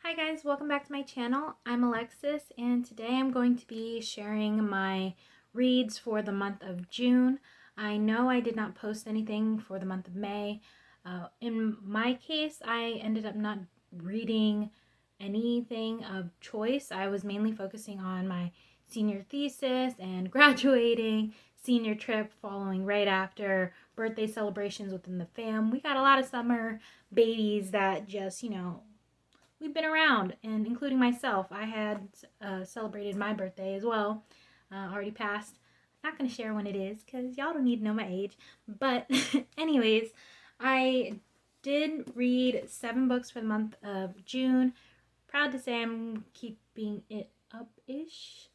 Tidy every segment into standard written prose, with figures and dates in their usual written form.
Hi guys, welcome back to my channel. I'm Alexis and today I'm going to be sharing my reads for the month of June. I know I did not post anything for the month of May. In my case, I ended up not reading anything of choice. I was mainly focusing on my senior thesis and graduating, senior trip following right after, birthday celebrations within the fam. We got a lot of summer babies that just, we've been around, and including myself. I had celebrated my birthday as well, already passed. I'm not going to share when it is because y'all don't need to know my age. But, anyways, I did read 7 books for the month of June. Proud to say I'm keeping it up-ish.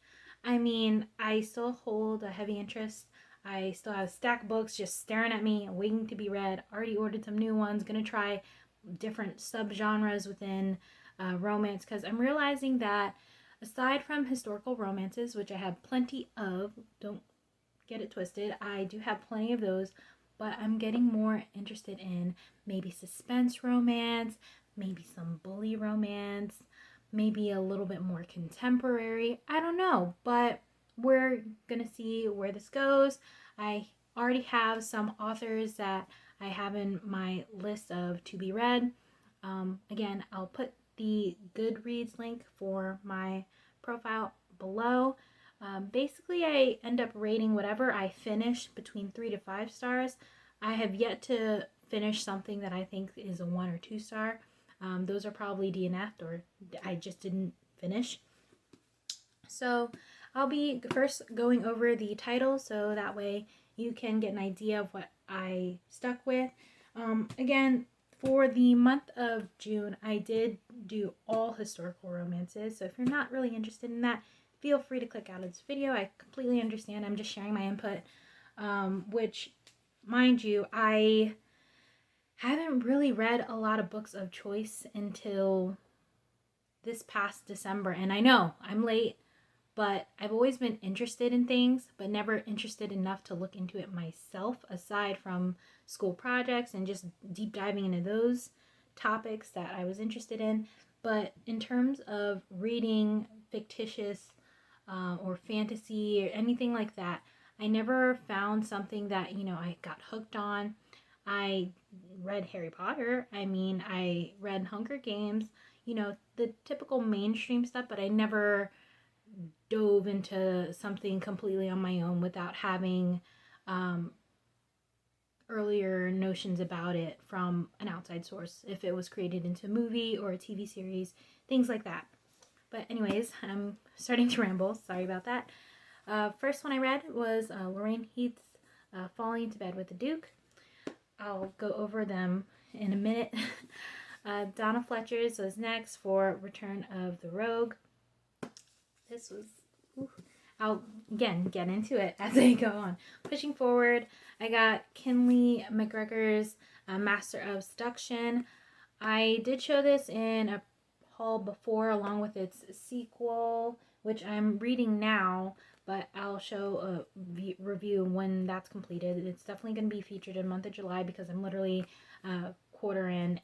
I mean, I still hold a heavy interest. I still have a stack of books just staring at me, waiting to be read. Already ordered some new ones. Gonna try different subgenres within romance because I'm realizing that aside from historical romances, which I have plenty of, don't get it twisted, I do have plenty of those, but I'm getting more interested in maybe suspense romance, maybe some bully romance, maybe a little bit more contemporary. I don't know, but we're gonna see where this goes. I already have some authors that I have in my list of to be read. Again, I'll put the Goodreads link for my profile below. Basically, I end up rating whatever I finish between 3 to 5 stars. I have yet to finish something that I think is a 1 or 2 star. Those are probably DNF'd or I just didn't finish. So I'll be first going over the title so that way you can get an idea of what I stuck with. Again, for the month of June, I did do all historical romances. So if you're not really interested in that, feel free to click out of this video. I completely understand. I'm just sharing my input, which, mind you, I haven't really read a lot of books of choice until this past December. And I know I'm late, but I've always been interested in things, but never interested enough to look into it myself, aside from school projects and just deep diving into those topics that I was interested in. But in terms of reading fictitious or fantasy or anything like that, I never found something that, I got hooked on. I read Harry Potter. I read Hunger Games, the typical mainstream stuff, but I never dove into something completely on my own without having earlier notions about it from an outside source, if it was created into a movie or a TV series, things like that. But anyways, I'm starting to ramble. Sorry about that. First one I read was Lorraine Heath's Falling into Bed with the Duke. I'll go over them in a minute. Donna Fletcher's was next for Return of the Rogue. This was, I'll again get into it as I go on. Pushing forward, I got Kinley McGregor's Master of Seduction. I did show this in a haul before along with its sequel, which I'm reading now, but I'll show a review when that's completed. It's definitely going to be featured in the month of July because I'm literally quarter in.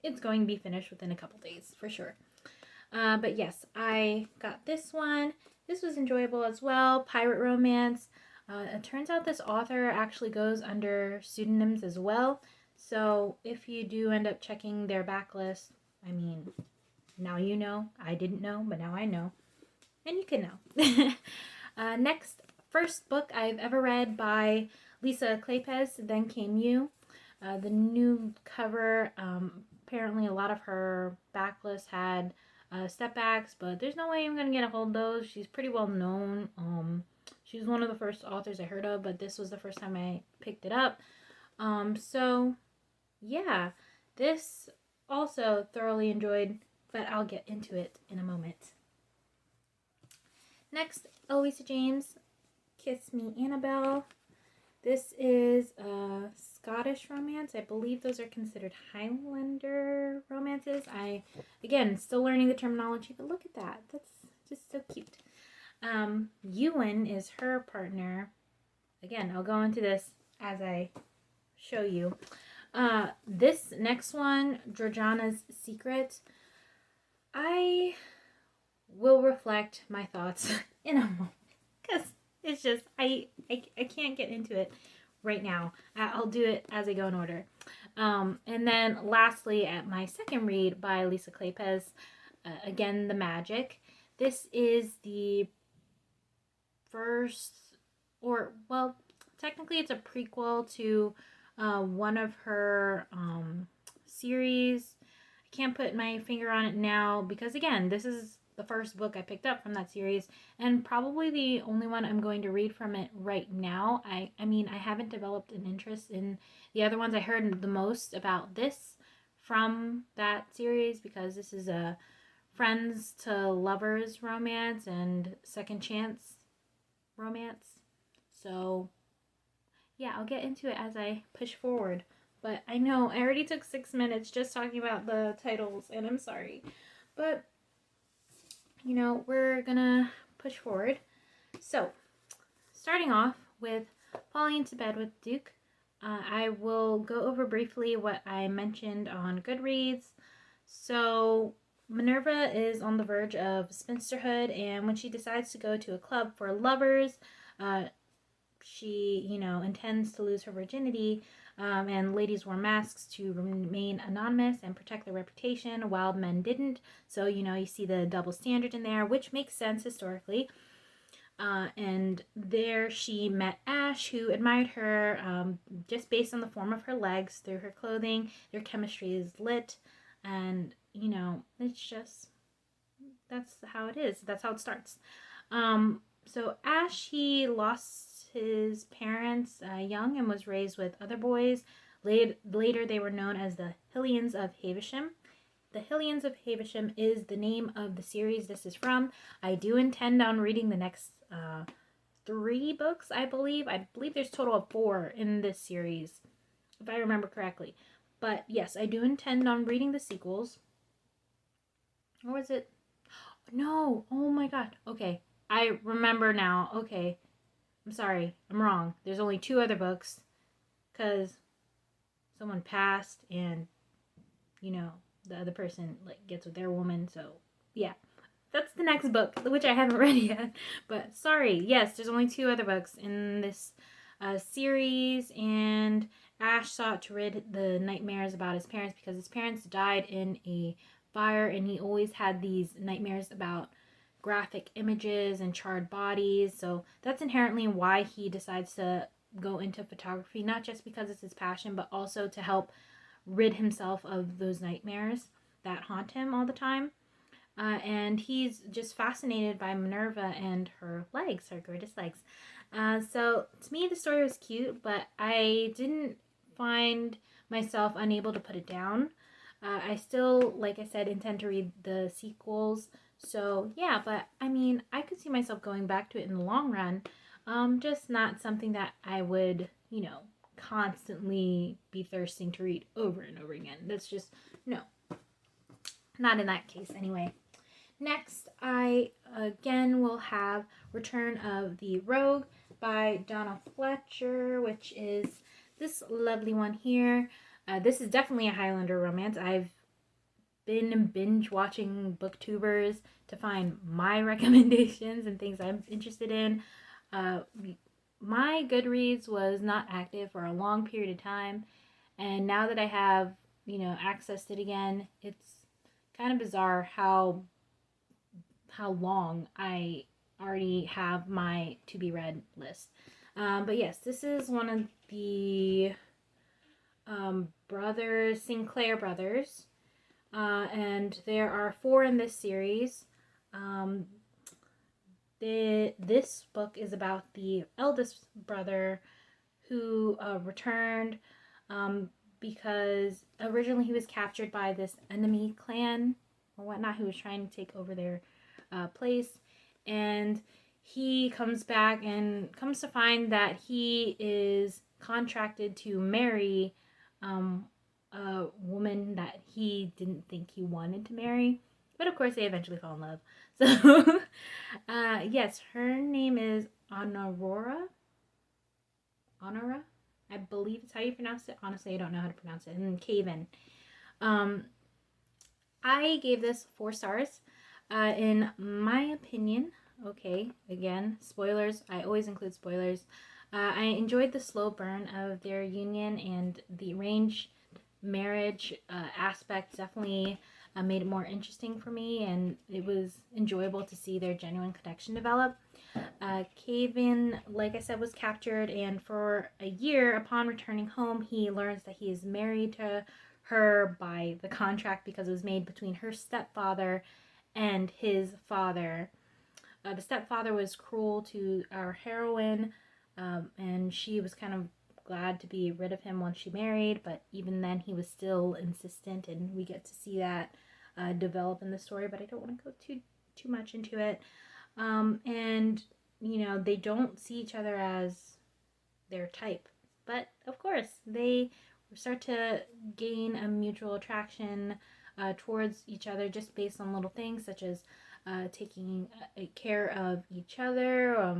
It's going to be finished within a couple days for sure. But yes, I got this one. This was enjoyable as well. Pirate romance. It turns out this author actually goes under pseudonyms as well. So if you do end up checking their backlist, now you know. I didn't know, but now I know. And you can know. Next, first book I've ever read by Lisa Kleypas, Then Came You. The new cover, apparently a lot of her backlist had setbacks, but there's no way I'm gonna get a hold of those. She's pretty well known. She's one of the first authors I heard of, but this was the first time I picked it up. So yeah, this also thoroughly enjoyed, but I'll get into it in a moment. Next, Eloisa James, Kiss Me Annabelle. This is a Scottish romance. I believe those are considered Highlander romances. Again, still learning the terminology, but look at that. That's just so cute. Ewan is her partner. Again, I'll go into this as I show you. This next one, Georgiana's Secret. I will reflect my thoughts in a moment because it's just I can't get into it right now. I'll do it as I go in order. And then lastly, at my second read by Lisa Kleypas, again, The Magic. This is the first, or well, technically it's a prequel to one of her series. I can't put my finger on it now because, again, this is the first book I picked up from that series and probably the only one I'm going to read from it right now. I mean, I haven't developed an interest in the other ones. I heard the most about this from that series because this is a friends to lovers romance and second chance romance. So, yeah, I'll get into it as I push forward. But I know I already took 6 minutes just talking about the titles, and I'm sorry. But, we're gonna push forward. So, starting off with Falling into Bed with Duke, I will go over briefly what I mentioned on Goodreads. So, Minerva is on the verge of spinsterhood, and when she decides to go to a club for lovers, she, intends to lose her virginity, and ladies wore masks to remain anonymous and protect their reputation, while men didn't. So, you see the double standard in there, which makes sense historically. And there she met Ash, who admired her just based on the form of her legs, through her clothing. Their chemistry is lit, and, it's just, that's how it is. That's how it starts. So Ash, he lost his parents young and was raised with other boys. Later, they were known as the Hillians of Havisham. The Hillians of Havisham is the name of the series this is from. I do intend on reading the next 3 books, I believe. I believe there's a total of 4 in this series, if I remember correctly. But yes, I do intend on reading the sequels. Or was it? No. Oh my god. Okay. I remember now. Okay. I'm sorry. I'm wrong. There's only 2 other books. Because someone passed and, the other person, gets with their woman. So, yeah. That's the next book, which I haven't read yet. But sorry. Yes, there's only 2 other books in this series. And Ash sought to rid the nightmares about his parents because his parents died in a fire. And he always had these nightmares about graphic images and charred bodies. So that's inherently why he decides to go into photography, not just because it's his passion, but also to help rid himself of those nightmares that haunt him all the time. And he's just fascinated by Minerva and her legs, her gorgeous legs. So to me, the story was cute, but I didn't find myself unable to put it down. I still, like I said, intend to read the sequels. So, yeah, but I mean, I could see myself going back to it in the long run. Just not something that I would, constantly be thirsting to read over and over again. That's just, no. Not in that case, anyway. Next, I again will have Return of the Rogue by Donna Fletcher, which is this lovely one here. This is definitely a Highlander romance. I've been binge watching booktubers to find my recommendations and things I'm interested in. My Goodreads was not active for a long period of time, and now that I have, accessed it again, it's kind of bizarre how long I already have my to be read list. But yes, this is one of the Sinclair brothers. And there are 4 in this series. This book is about the eldest brother who returned because originally he was captured by this enemy clan or whatnot who was trying to take over their place. And he comes back and comes to find that he is contracted to marry a woman that he didn't think he wanted to marry. But of course, they eventually fall in love. So, yes, her name is Honora. Honora? I believe it's how you pronounce it. Honestly, I don't know how to pronounce it. And Caven. I gave this 4 stars. In my opinion, okay, again, spoilers. I always include spoilers. I enjoyed the slow burn of their union, and the arranged marriage aspect definitely made it more interesting for me, and it was enjoyable to see their genuine connection develop. Kevin, like I said, was captured, and for a year, upon returning home, he learns that he is married to her by the contract because it was made between her stepfather and his father. The stepfather was cruel to our heroine, and she was kind of glad to be rid of him once she married, but even then, he was still insistent, and we get to see that develop in the story. But I don't want to go too much into it. And they don't see each other as their type, but of course they start to gain a mutual attraction towards each other just based on little things such as taking care of each other,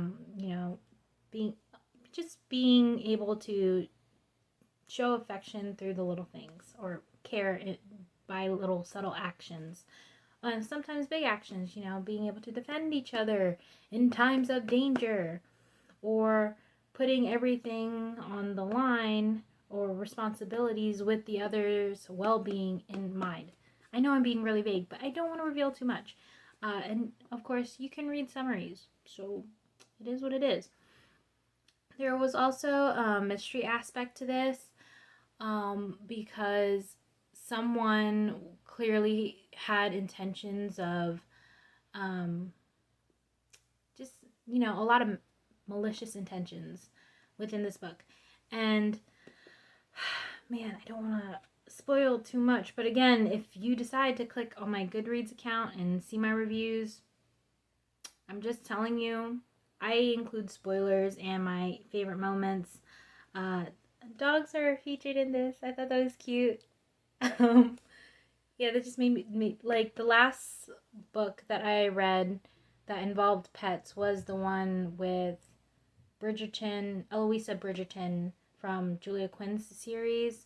being able to show affection through the little things, or care by little subtle actions. Sometimes big actions, being able to defend each other in times of danger, or putting everything on the line or responsibilities with the other's well-being in mind. I know I'm being really vague, but I don't want to reveal too much. And of course, you can read summaries, so it is what it is. There was also a mystery aspect to this, because someone clearly had intentions of just, a lot of malicious intentions within this book. And man, I don't want to spoil too much, but again, if you decide to click on my Goodreads account and see my reviews, I'm just telling you, I include spoilers and my favorite moments. Dogs are featured in this. I thought that was cute. Yeah, that just made me like, the last book that I read that involved pets was the one with Bridgerton, Eloisa Bridgerton from Julia Quinn's series.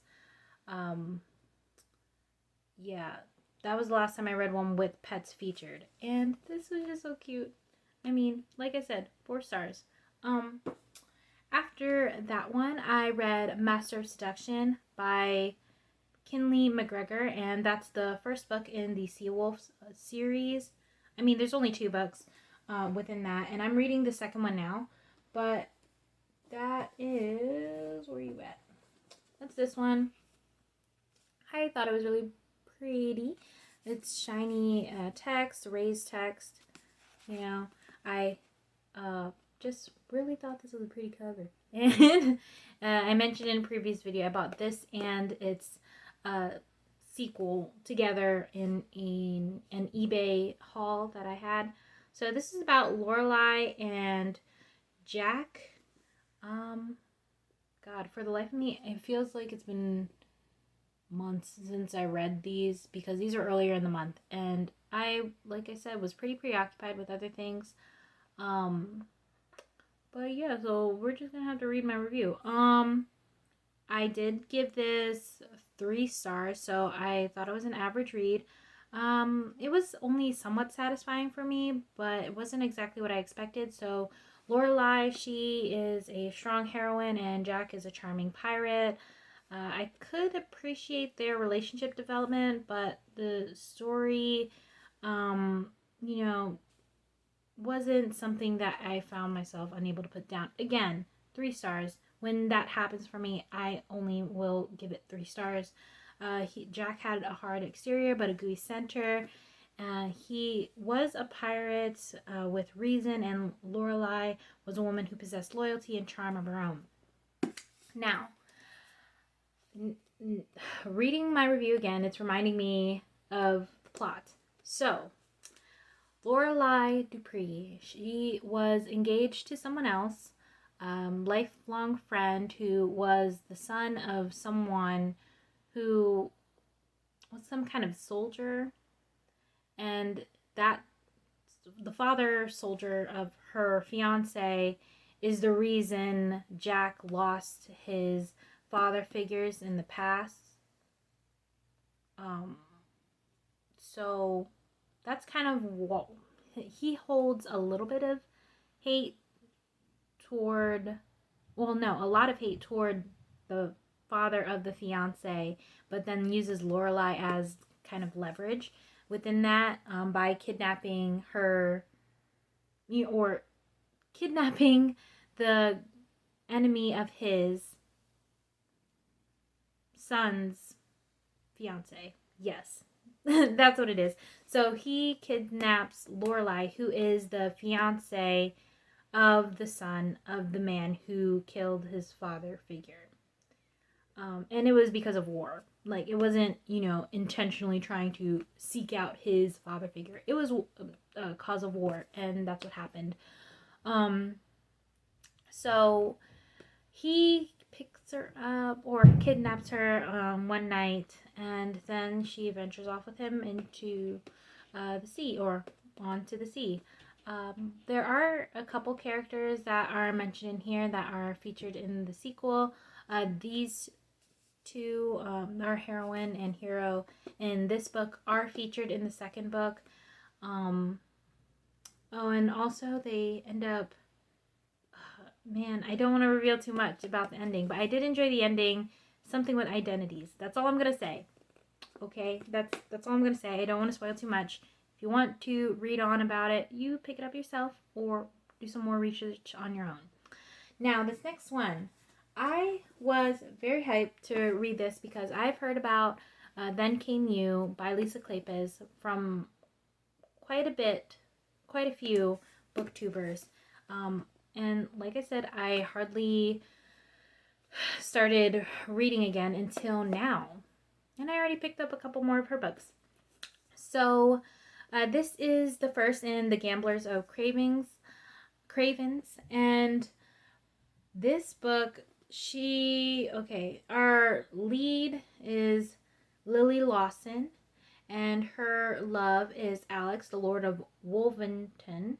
Yeah, that was the last time I read one with pets featured, and this was just so cute. I mean, like I said, 4 stars. After that one, I read Master of Seduction by Kinley McGregor, and that's the first book in the Seawolf series. I mean, there's only 2 books within that, and I'm reading the second one now, but that is, where are you at? That's this one. I thought it was really pretty. It's shiny text, raised text. I just really thought this was a pretty cover. And I mentioned in a previous video, I bought this and its sequel together in an eBay haul that I had. So this is about Lorelai and Jack. God, for the life of me, it feels like it's been months since I read these, because these are earlier in the month, and I, like I said, was pretty preoccupied with other things. But yeah, so we're just gonna have to read my review. I did give this 3 stars, so I thought it was an average read. It was only somewhat satisfying for me, but it wasn't exactly what I expected. So Lorelai, she is a strong heroine, and Jack is a charming pirate. I could appreciate their relationship development, but the story, wasn't something that I found myself unable to put down. Again, 3 stars. When that happens for me, I only will give it 3 stars. Jack had a hard exterior but a gooey center. He was a pirate with reason, and Lorelai was a woman who possessed loyalty and charm of her own. Now, reading my review again, it's reminding me of the plot. So, Lorelai Dupree, she was engaged to someone else, lifelong friend who was the son of someone who was some kind of soldier, and that the father soldier of her fiance is the reason Jack lost his father figures in the past. So that's kind of what he holds a little bit of hate toward, well, no, a lot of hate toward the father of the fiance, but then uses Lorelai as kind of leverage within that, by kidnapping her, or kidnapping the enemy of his son's fiance. Yes, that's what it is. So he kidnaps Lorelai, who is the fiance of the son of the man who killed his father figure. And it was because of war. Like, it wasn't, intentionally trying to seek out his father figure. It was a cause of war, and that's what happened. So he picks her up or kidnaps her one night, and then she ventures off with him into the sea, or onto the sea. There are a couple characters that are mentioned in here that are featured in the sequel. These two, our heroine and hero in this book, are featured in the second book. And also they end up, man, I don't want to reveal too much about the ending, but I did enjoy the ending. Something with identities. That's all I'm gonna say. Okay, that's all I'm gonna say. I don't want to spoil too much. If you want to read on about it, you pick it up yourself or do some more research on your own. Now, this next one, I was very hyped to read this because I've heard about Then Came You by Lisa Kleypas from quite a few booktubers. And like I said, I hardly started reading again until now. And I already picked up a couple more of her books. So this is the first in the Gamblers of Cravens. And this book, our lead is Lily Lawson, and her love is Alex, the Lord of Wolventon.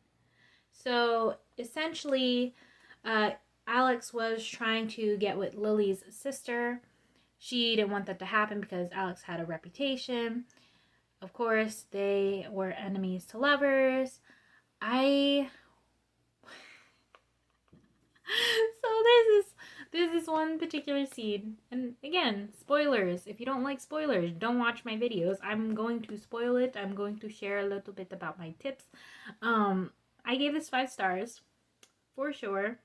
So essentially, Alex was trying to get with Lily's sister. She didn't want that to happen because Alex had a reputation. Of course, they were enemies to lovers. So there's this one particular scene, and again, spoilers. If you don't like spoilers, don't watch my videos. I'm going to spoil it. I'm going to share a little bit about my tips. I gave this 5 stars for sure.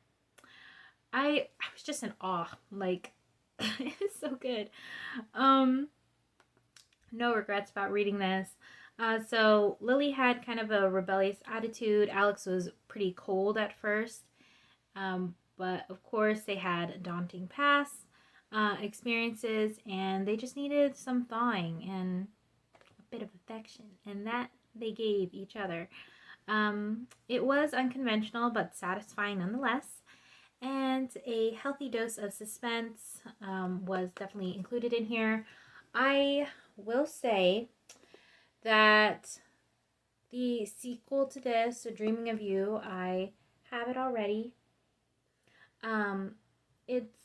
I was just in awe. Like, it was so good. No regrets about reading this. So Lily had kind of a rebellious attitude. Alex was pretty cold at first. But of course they had daunting past experiences, and they just needed some thawing and a bit of affection, and that they gave each other. It was unconventional but satisfying nonetheless, and a healthy dose of suspense was definitely included in here. I will say that the sequel to this, Dreaming of You, I have it already. It's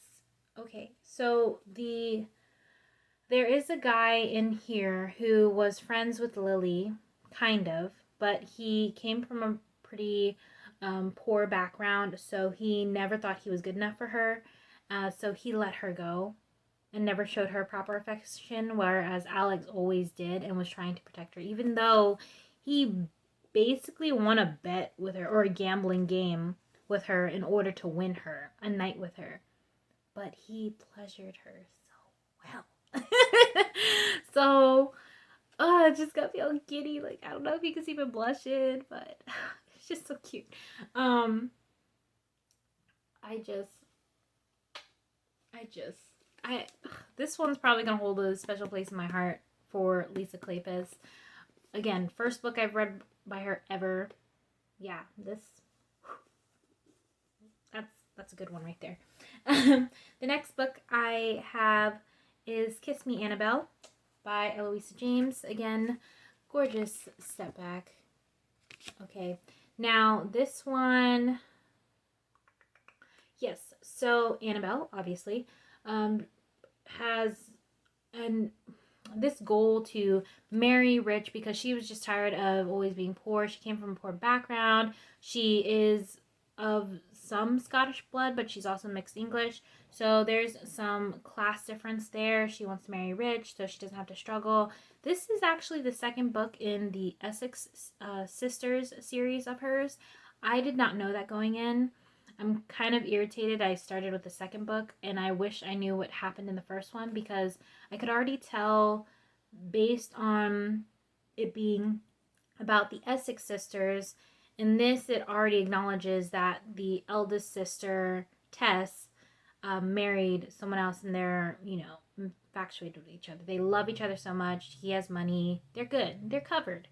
okay. So there is a guy in here who was friends with Lily, kind of, but he came from a pretty poor background, so he never thought he was good enough for her. So he let her go and never showed her proper affection, whereas Alex always did and was trying to protect her, even though he basically won a bet with her, or a gambling game with her, in order to win her a night with her. But he pleasured her so well. So, it just got me all giddy. Like, I don't know if you can see me blushing, but it's just so cute. This one's probably gonna hold a special place in my heart for Lisa Kleypas. Again, first book I've read by her ever. Yeah, that's a good one right there. The next book I have is Kiss Me Annabelle by Eloisa James. Again, gorgeous step back. Okay, now this one, yes, so Annabelle, obviously, has an this goal to marry rich because she was just tired of always being poor. She came from a poor background. She is of some Scottish blood, but she's also mixed English. So there's some class difference there. She wants to marry rich so she doesn't have to struggle. This is actually the second book in the Essex Sisters series of hers. I did not know that going in. I'm kind of irritated. I started with the second book and I wish I knew what happened in the first one because I could already tell based on it being about the Essex sisters. In this, it already acknowledges that the eldest sister, Tess, married someone else and they're, infatuated with each other. They love each other so much. He has money. They're good. They're covered.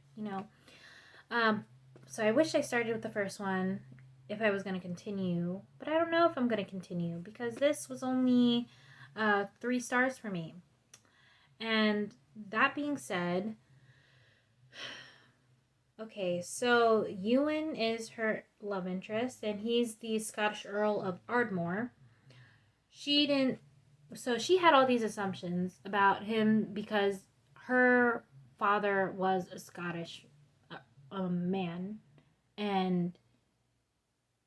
So I wish I started with the first one if I was going to continue, but I don't know if I'm going to continue because this was only 3 stars for me. And that being said, okay, so Ewan is her love interest, and he's the Scottish Earl of Ardmore. She had all these assumptions about him because her father was a Scottish man, and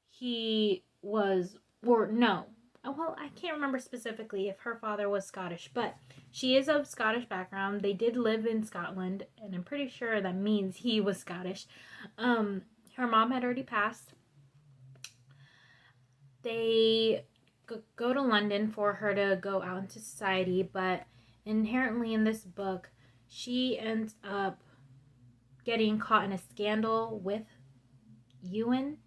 he was, or no, well, I can't remember specifically if her father was Scottish, but she is of Scottish background. They did live in Scotland, and I'm pretty sure that means he was Scottish. Her mom had already passed. They go to London for her to go out into society, but inherently in this book, she ends up getting caught in a scandal with Ewan,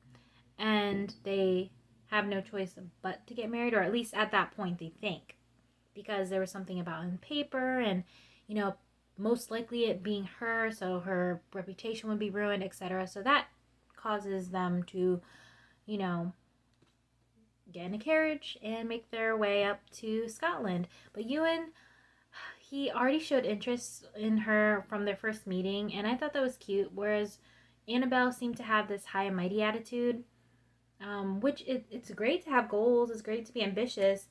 and they have no choice but to get married, or at least at that point they think, because there was something about in paper and, most likely it being her, so her reputation would be ruined, etc. So that causes them to, get in a carriage and make their way up to Scotland. But Ewan, he already showed interest in her from their first meeting, and I thought that was cute, whereas Annabelle seemed to have this high and mighty attitude. Which it's great to have goals, it's great to be ambitious,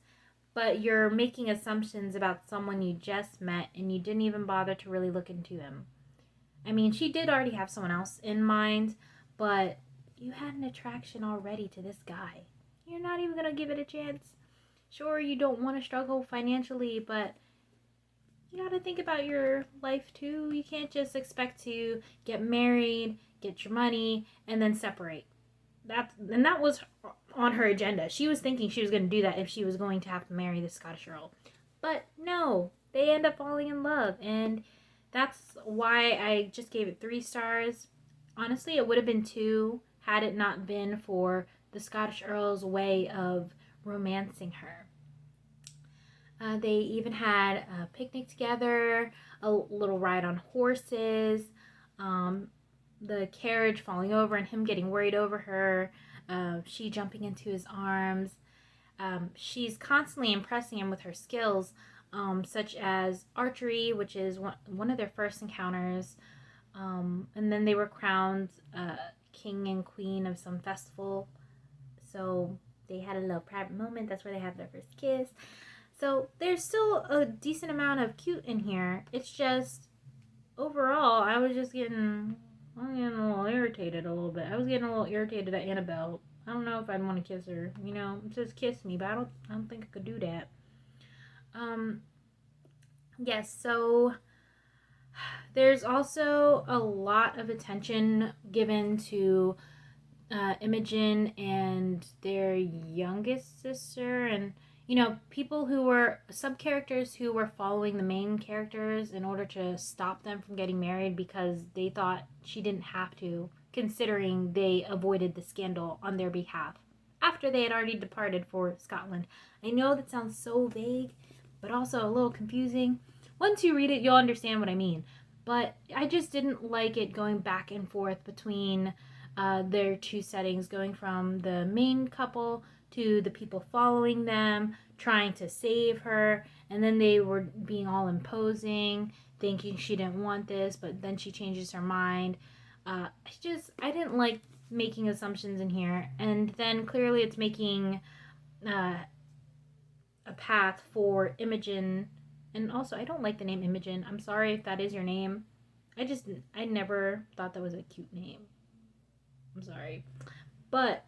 but you're making assumptions about someone you just met and you didn't even bother to really look into them. I mean, she did already have someone else in mind, but you had an attraction already to this guy. You're not even going to give it a chance. Sure, you don't want to struggle financially, but you got to think about your life too. You can't just expect to get married, get your money, and then separate. That was on her agenda. She was thinking she was going to do that if she was going to have to marry the Scottish Earl. But no, they end up falling in love, and that's why I just gave it 3 stars. Honestly, it would have been 2 had it not been for the Scottish Earl's way of romancing her. They even had a picnic together, a little ride on horses, the carriage falling over and him getting worried over her, she jumping into his arms. She's constantly impressing him with her skills, such as archery, which is one of their first encounters. And then they were crowned king and queen of some festival. So they had a little private moment. That's where they had their first kiss. So there's still a decent amount of cute in here. It's just, overall, I was getting a little irritated a little bit. I was getting a little irritated at Annabelle. I don't know if I'd want to kiss her. It says kiss me, but I don't think I could do that. Yes, so there's also a lot of attention given to Imogen and their youngest sister, and people who were sub-characters who were following the main characters in order to stop them from getting married because they thought she didn't have to, considering they avoided the scandal on their behalf after they had already departed for Scotland. I know that sounds so vague, but also a little confusing. Once you read it, you'll understand what I mean. But I just didn't like it going back and forth between their 2 settings, going from the main couple to the people following them, trying to save her, and then they were being all imposing, thinking she didn't want this, but then she changes her mind. I didn't like making assumptions in here, and then clearly it's making a path for Imogen And also, I don't like the name Imogen. I'm sorry if that is your name. I never thought that was a cute name. I'm sorry. But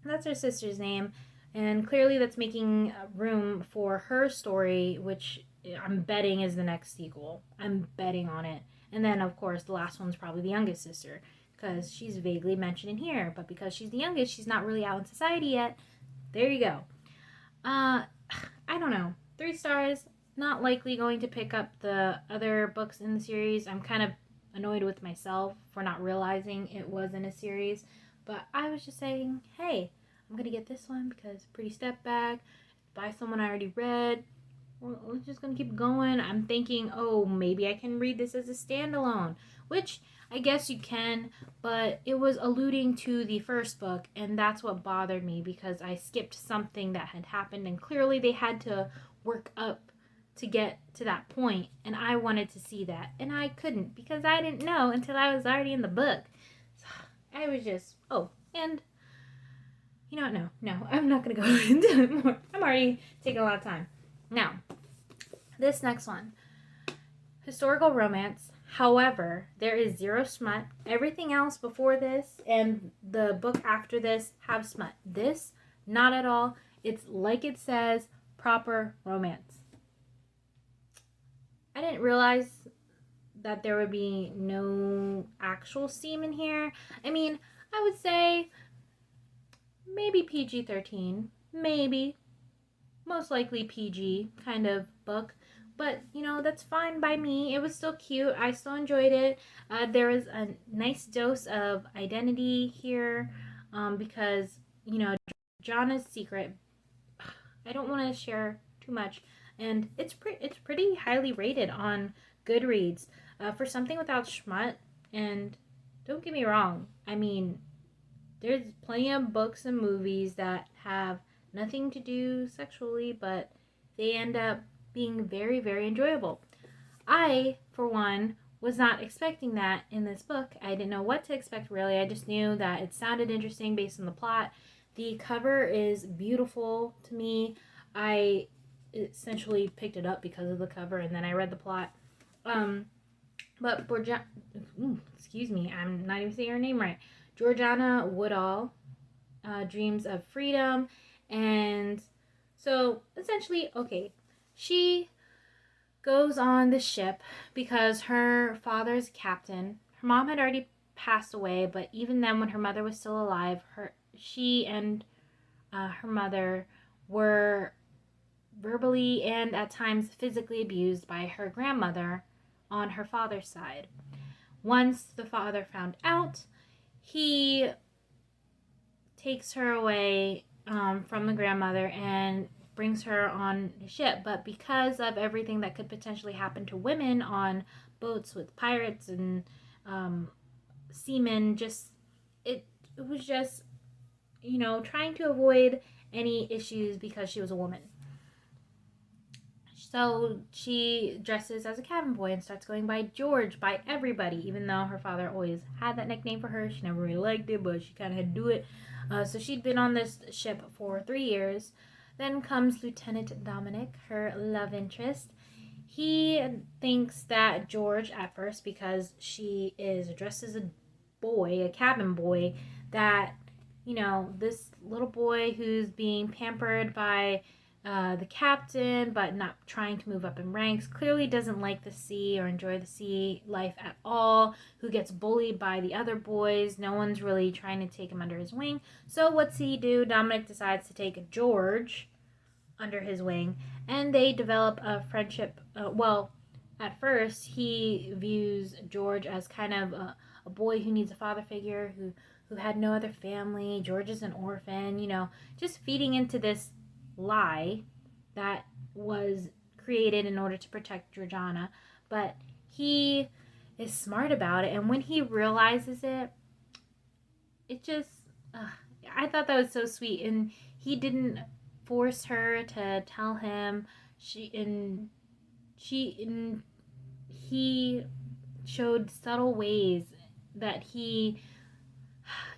that's her sister's name. And clearly that's making room for her story, which I'm betting is the next sequel. I'm betting on it. And then, of course, the last one's probably the youngest sister, because she's vaguely mentioned in here. But because she's the youngest, she's not really out in society yet. There you go. Uh, I don't know. 3 stars. Not likely going to pick up the other books in the series. I'm kind of annoyed with myself for not realizing it was in a series. But I was just saying, hey, I'm going to get this one because Pretty Step Back, by someone I already read. We're just going to keep going. I'm thinking, oh, maybe I can read this as a standalone, which I guess you can, but it was alluding to the first book, and that's what bothered me because I skipped something that had happened, and clearly they had to work up to get to that point, and I wanted to see that, and I couldn't because I didn't know until I was already in the book. So I was just, oh, and you know what? No, I'm not going to go into it more. I'm already taking a lot of time. Now, this next one, historical romance. However, there is zero smut. Everything else before this and the book after this have smut. This, not at all. It's like it says, proper romance. I didn't realize that there would be no actual semen here. I mean, I would say maybe PG-13. Maybe. Most likely PG kind of book. But, that's fine by me. It was still cute. I still enjoyed it. There was a nice dose of identity here because, Jana's secret. I don't want to share too much. And it's pretty highly rated on Goodreads for something without schmut. And don't get me wrong. I mean, there's plenty of books and movies that have nothing to do sexually, but they end up being very, very enjoyable. I, for one, was not expecting that in this book. I didn't know what to expect, really. I just knew that it sounded interesting based on the plot. The cover is beautiful to me. I essentially picked it up because of the cover, and then I read the plot. But excuse me, I'm not even saying her name right. Georgiana Woodall dreams of freedom, and so essentially, okay, she goes on the ship because her father's captain. Her mom had already passed away, but even then, when her mother was still alive, she and her mother were verbally and at times physically abused by her grandmother on her father's side. Once the father found out, he takes her away from the grandmother and brings her on the ship. But because of everything that could potentially happen to women on boats with pirates and seamen, it was just trying to avoid any issues because she was a woman. So she dresses as a cabin boy and starts going by George by everybody, even though her father always had that nickname for her. She never really liked it, but she kind of had to do it. So she'd been on this ship for 3 years. Then comes Lieutenant Dominic, her love interest. He thinks that George, at first, because she is dressed as a boy, a cabin boy, that, this little boy who's being pampered by the captain, but not trying to move up in ranks, clearly doesn't like the sea or enjoy the sea life at all, who gets bullied by the other boys. No one's really trying to take him under his wing. So what's he do? Dominic decides to take George under his wing, and they develop a friendship. At first, he views George as kind of a boy who needs a father figure, who had no other family. George is an orphan, just feeding into this lie that was created in order to protect Georgiana. But he is smart about it, and when he realizes it, it just I thought that was so sweet. And he didn't force her to tell him. He showed subtle ways that he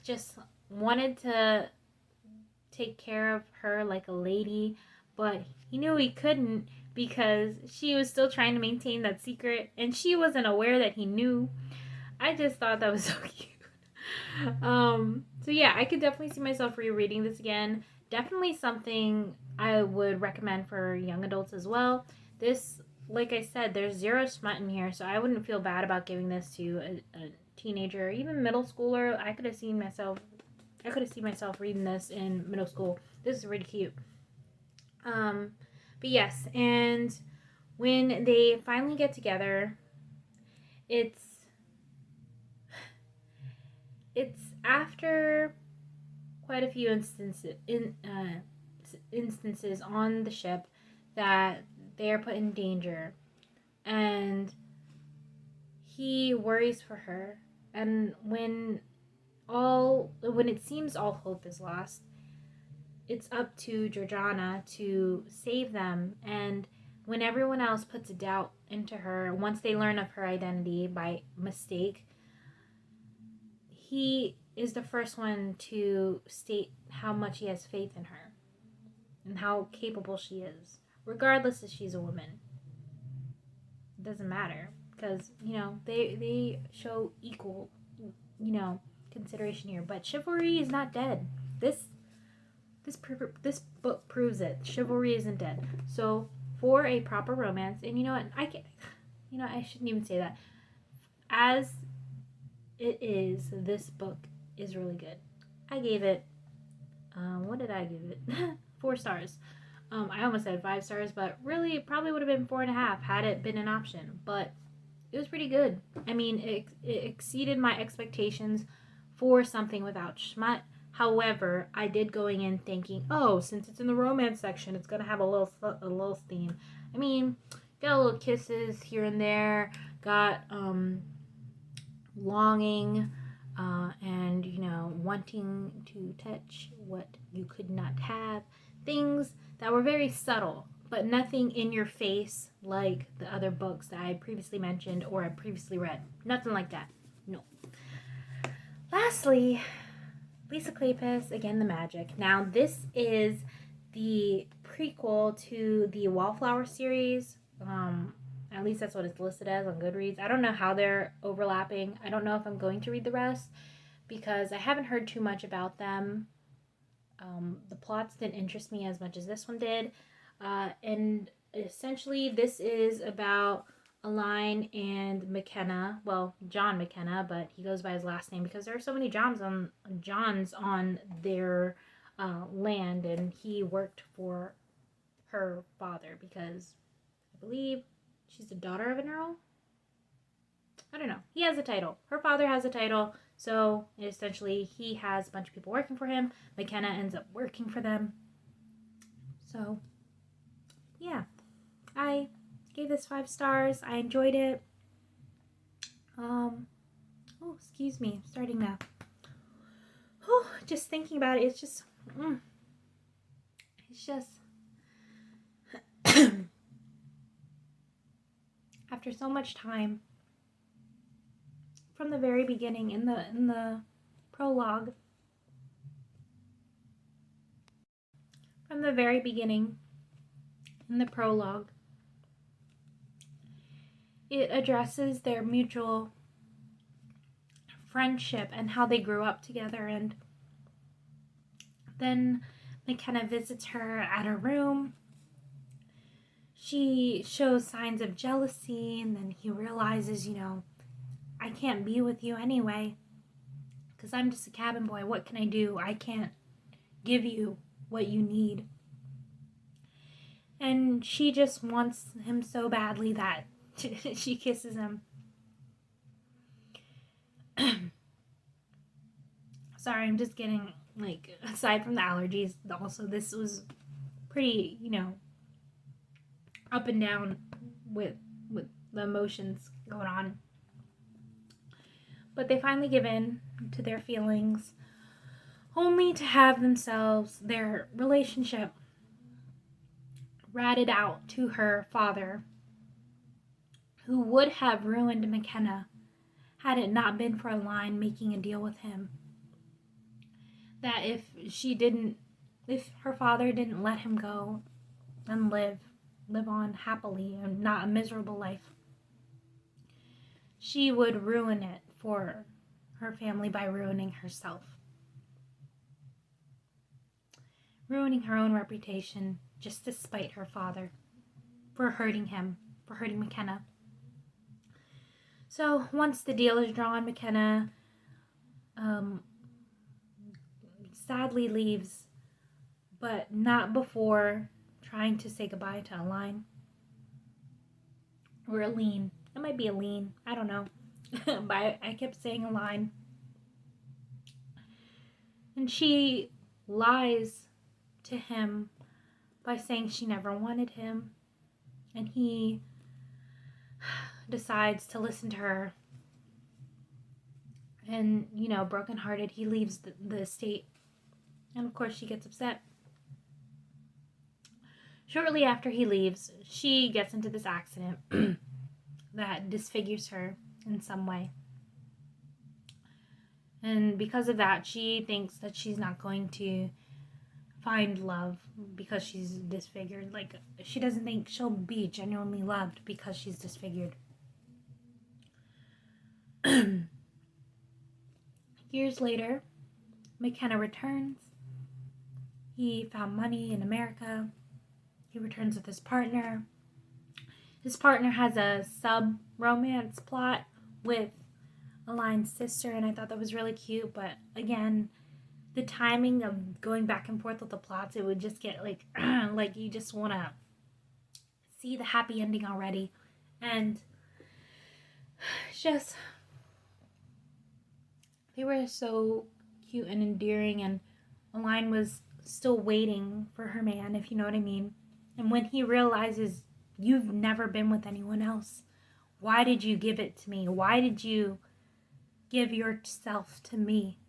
just wanted to take care of her like a lady, but he knew he couldn't because she was still trying to maintain that secret and she wasn't aware that he knew. I just thought that was so cute. So yeah, I could definitely see myself rereading this again. Definitely something I would recommend for young adults as well. This, like I said, there's zero smut in here, so I wouldn't feel bad about giving this to a teenager, even middle schooler. I could have seen myself reading this in middle school. This is really cute. But yes, and when they finally get together, it's after quite a few instances on the ship that they are put in danger, and he worries for her. And when it seems all hope is lost, it's up to Georgiana to save them. And when everyone else puts a doubt into her, once they learn of her identity by mistake, he is the first one to state how much he has faith in her and how capable she is, regardless if she's a woman. It doesn't matter because, they show equal, consideration here. But chivalry is not dead. This book proves it. Chivalry isn't dead. So for a proper romance, and you know what, I shouldn't even say that. As it is, this book is really good. I gave it, what did I give it? 4 stars. I almost said 5 stars, but really it probably would have been 4.5 had it been an option. But it was pretty good. I mean, it exceeded my expectations for something without schmut. However, I did going in thinking, oh, since it's in the romance section, it's gonna have a little theme. I mean, got a little kisses here and there, got longing, and wanting to touch what you could not have. Things that were very subtle, but nothing in your face like the other books that I had previously mentioned or I previously read. Nothing like that. No. Lastly, Lisa Kleypas, Again the Magic. Now, this is the prequel to the Wallflower series. At least that's what it's listed as on Goodreads. I don't know how they're overlapping. I don't know if I'm going to read the rest because I haven't heard too much about them. The plots didn't interest me as much as this one did. And essentially, this is about Aline and McKenna. Well, John McKenna, but he goes by his last name because there are so many Johns on their land, and he worked for her father because I believe she's the daughter of an earl. I don't know. He has a title. Her father has a title. So essentially, he has a bunch of people working for him. McKenna ends up working for them. So, yeah. I gave this 5 stars. I enjoyed it. Oh, excuse me. I'm starting now. Oh, just thinking about it, it's just... after so much time, from the very beginning in the prologue, it addresses their mutual friendship and how they grew up together. And then McKenna visits her at her room. She shows signs of jealousy, and then he realizes, I can't be with you anyway because I'm just a cabin boy. What can I do? I can't give you what you need. And she just wants him so badly that she kisses him. Sorry, I'm just getting, aside from the allergies, also this was pretty, up and down with the emotions going on. But they finally give in to their feelings, only to have their relationship ratted out to her father, who would have ruined McKenna had it not been for Aline making a deal with him. That if her father didn't let him go and live, live on happily and not a miserable life. She would ruin it for her family by ruining herself. Ruining her own reputation just to spite her father for hurting him, for hurting McKenna. So once the deal is drawn, McKenna sadly leaves, but not before trying to say goodbye to Aline. Or Aline. It might be Aline. I don't know. But I kept saying Aline. And she lies to him by saying she never wanted him. And he decides to listen to her. And, brokenhearted, he leaves the estate. And of course, she gets upset. Shortly after he leaves, she gets into this accident that disfigures her in some way. And because of that, she thinks that she's not going to find love because she's disfigured. Like, she doesn't think she'll be genuinely loved because she's disfigured. Years later, McKenna returns. He found money in America. He returns with his partner. His partner has a sub-romance plot with Aline's sister, and I thought that was really cute. But again, the timing of going back and forth with the plots, it would just get like you just want to see the happy ending already. And it's just, they were so cute and endearing, and Aline was still waiting for her man, if you know what I mean. And when he realizes, you've never been with anyone else, why did you give it to me? Why did you give yourself to me?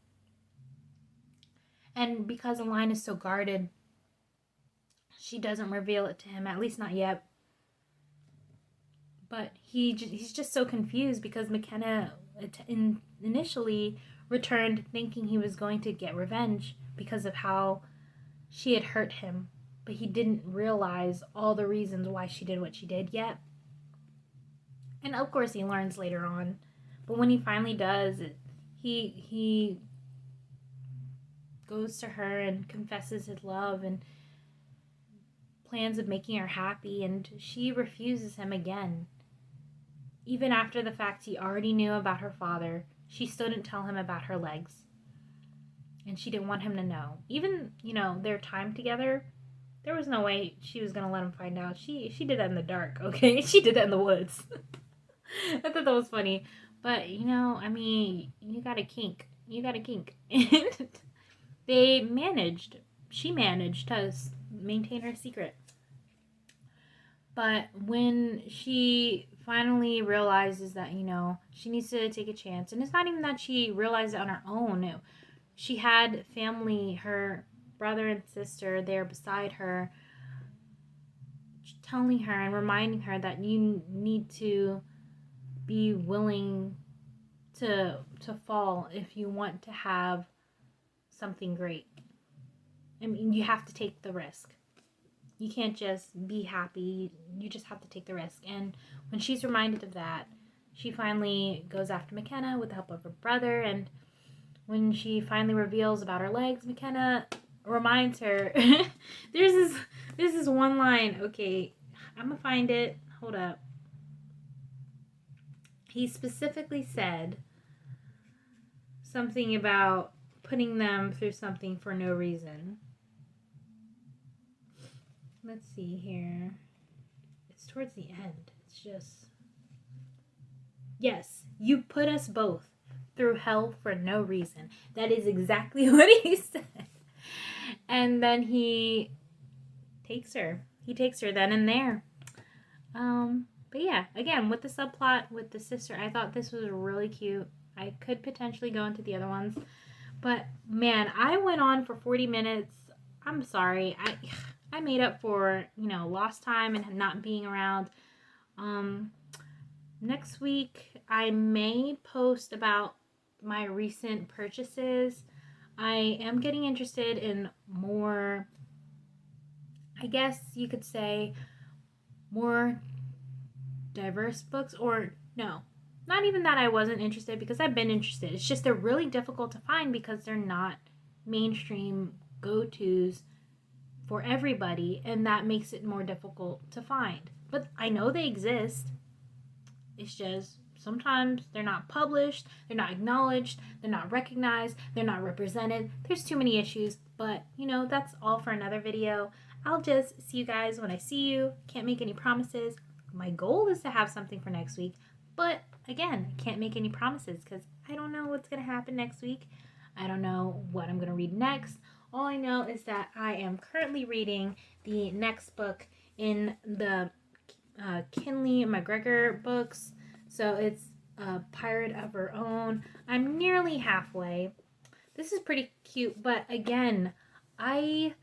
And because Aline is so guarded, she doesn't reveal it to him, at least not yet. But he's just so confused because McKenna initially returned thinking he was going to get revenge because of how she had hurt him. But he didn't realize all the reasons why she did what she did yet. And of course he learns later on. But when he finally does, he goes to her and confesses his love and plans of making her happy, and she refuses him again. Even after the fact he already knew about her father, she still didn't tell him about her legs. And she didn't want him to know. Even, their time together, there was no way she was going to let him find out. She did that in the dark, okay? She did that in the woods. I thought that was funny. But, you got a kink. You got a kink. And she managed to maintain her secret. But when she finally realizes that, she needs to take a chance, and it's not even that she realized it on her own. She had family, her brother and sister there beside her, telling her and reminding her that you need to be willing to fall if you want to have something great. I mean, you have to take the risk. You can't just be happy. You just have to take the risk. And when she's reminded of that, she finally goes after McKenna with the help of her brother. And when she finally reveals about her legs, McKenna reminds her. There's this one line. Okay, I'm gonna find it. Hold up. He specifically said something about putting them through something for no reason. Let's see here. It's towards the end. It's just... Yes, you put us both through hell for no reason. That is exactly what he said. And then he takes her. He takes her then and there. But yeah, again, with the subplot with the sister, I thought this was really cute. I could potentially go into the other ones. But man, I went on for 40 minutes. I'm sorry. I made up for, lost time and not being around. Next week, I may post about my recent purchases. I am getting interested in more, I guess you could say, more diverse books, or no, not even that I wasn't interested, because I've been interested. It's just they're really difficult to find because they're not mainstream go-tos for everybody, and that makes it more difficult to find. But I know they exist. It's just sometimes they're not published, they're not acknowledged, they're not recognized, they're not represented. There's too many issues, but that's all for another video. I'll just see you guys when I see you. Can't make any promises. My goal is to have something for next week, but again, I can't make any promises because I don't know what's going to happen next week. I don't know what I'm going to read next. All I know is that I am currently reading the next book in the Kinley McGregor books. So it's Pirate of Her Own. I'm nearly halfway. This is pretty cute, but again, I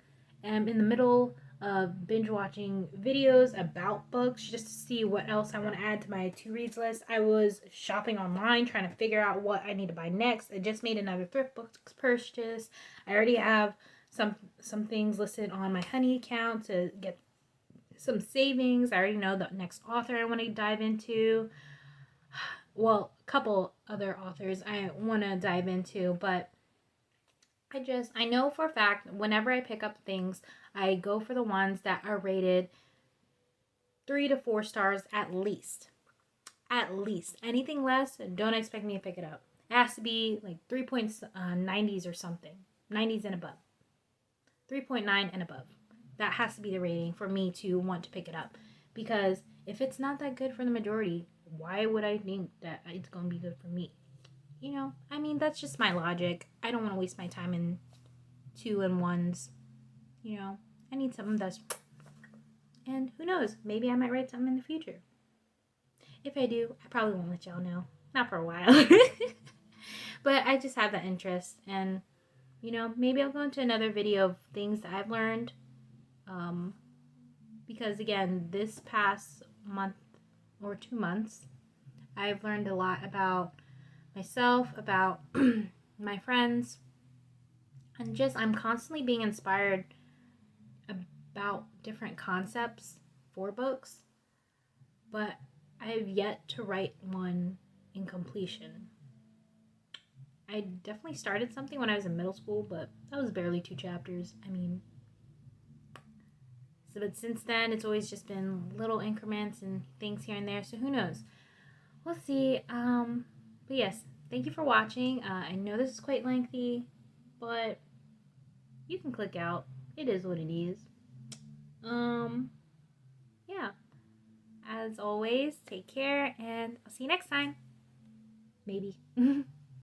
am in the middle of binge watching videos about books just to see what else I want to add to my to reads list. I was shopping online trying to figure out what I need to buy next. I just made another thrift books purchase. I already have some things listed on my Honey account to get some savings. I already know the next author I want to dive into. Well, a couple other authors I want to dive into, but I know for a fact whenever I pick up things, I go for the ones that are rated 3 to 4 stars at least. At least. Anything less, don't expect me to pick it up. It has to be like 3.90s or something. 90s and above. 3.9 and above. That has to be the rating for me to want to pick it up. Because if it's not that good for the majority, why would I think that it's going to be good for me? That's just my logic. I don't want to waste my time in 2 and 1s. I need something that's... And who knows? Maybe I might write something in the future. If I do, I probably won't let y'all know. Not for a while. But I just have that interest. And, maybe I'll go into another video of things that I've learned. Because, again, this past month or 2 months, I've learned a lot about myself, about my friends, and just I'm constantly being inspired about different concepts for books, but I have yet to write one in completion. I definitely started something when I was in middle school, but that was barely 2 chapters. But since then, it's always just been little increments and things here and there, so who knows? We'll see. But yes, thank you for watching. I know this is quite lengthy, but you can click out. It is what it is. Yeah. As always, take care, and I'll see you next time. Maybe.